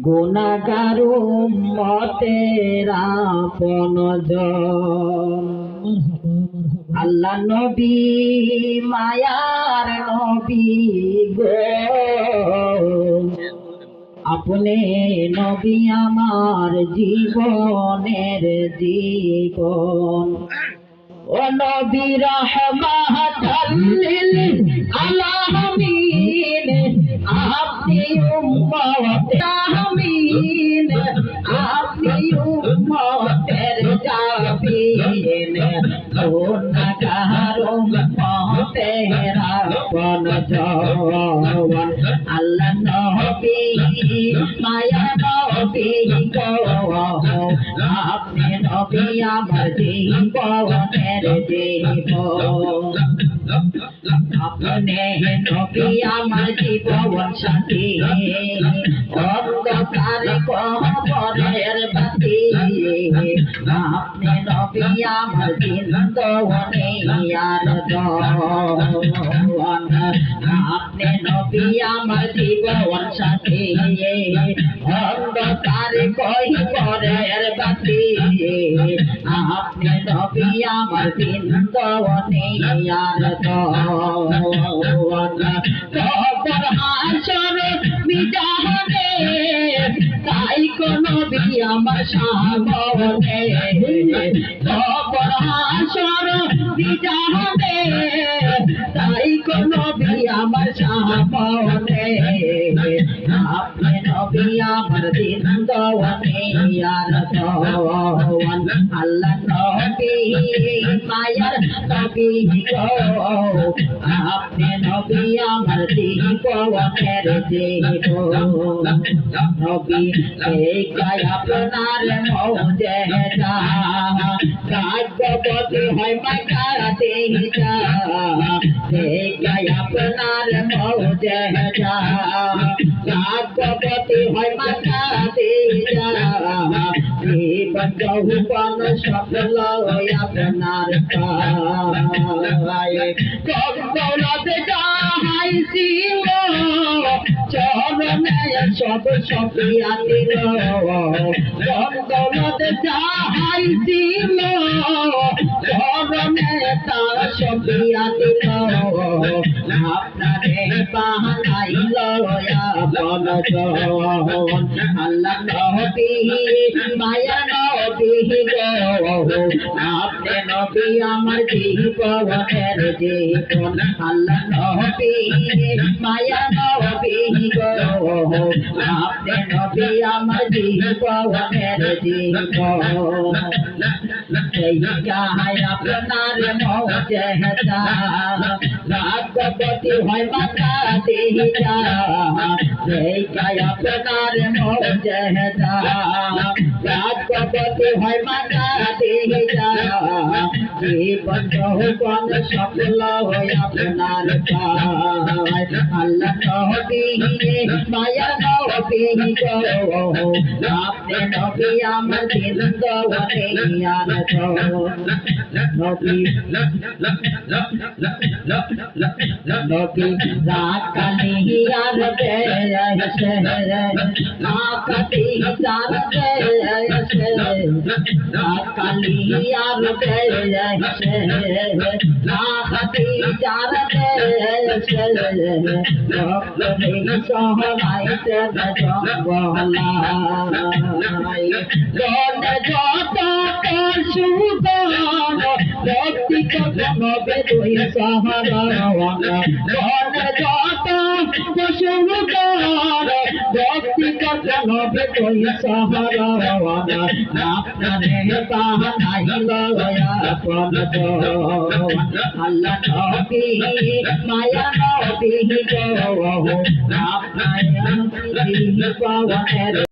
গুনাহগার উম্মতের আপনজন। আল্লাহ নবী মায়ার নবী গো, আপনি নবী আমার জীবনের জীবন। ও নবী রাহমাতাল লিল আলামিন, আপনি উম্মতের আমিন, আপনি উম্মতের জাবিন। গুনাহগার উম্মতের আপনজন। আল্লাহ নবী মায়া নবী গো, আপনি নবী আমার জীবনের জীবন। আপনি নবী আমার জীবন সাথী, অন্ধকার কবরের বাতি। আপনি নবী আমার জিন্দগানি আর দওয়ান। আপনি নবী আমার জীবন সাথী, অন্ধকার কবরের বাতি। আপনি নবী আমার জিন্দগানি আর দওয়ান। কবর হাসর মিজানে, তাই কোন নবী আমার সামনে। কবর হাসর মিজানে, তাই কোন নবী আমার সামনে। আপনি নবী আমার জিন্দগানি আর দওয়ান। আল্লাহ নবী মায়ার নবী গো, আপনি নবী আমার জীবনের জীবন। নবী এইটাই আপনার মৌজেজা, ভাগ্যবতী হয় মাকাতে যা। এইটাই আপনার মৌজেজা, ভাগ্যবতী হয় মাকাতে যা। জীবন যৌবন সফল আপনার পায়। দৌলত যাহাইছিল চরণে সব সপিয়া দিল। দৌলত যাহাইছিল চরণে তার সপিয়া দিল। আপনারে বাহানাইল আপনজন। আল্লাহ নবী মায়া নবী গো, আপনি নবী আমার জীবনের জীবন। আল্লাহ নবী মায়া নবী গো, আপনি নবী আমার জীবনের জীবন। সেই গায় আপনার মৌজেজা, ভাগ্যবতী হয় মাকাতে যা। সেই গায় আপনার মৌজেজা, ভাগ্যবতী হয় মাকাতে যা। জীবন যৌবন সফল আপনার পায়। আল্লাহ নবী মায়া নবী গো, আপনি নবী আমার জিন্দগানি আর দওয়ান। নবী নবী রাত কালিয়ার দেশে, মাকাতি চার দেশে। রাত কালিয়ার দেশে, মাকাতি চার দেশে। রক্তী সহরাইতে জঙ্গলাই। গনে যত সুগন, ব্যক্তিগত নবে দুই সহরাওয়ান। গনে যত সুগন, ব্যক্তিগত নবে দুই সহরাওয়ান। আপনারে বাহানাইল আপনজন। আল্লাহ নবী মায়া নবী গো, আপনার জীবনের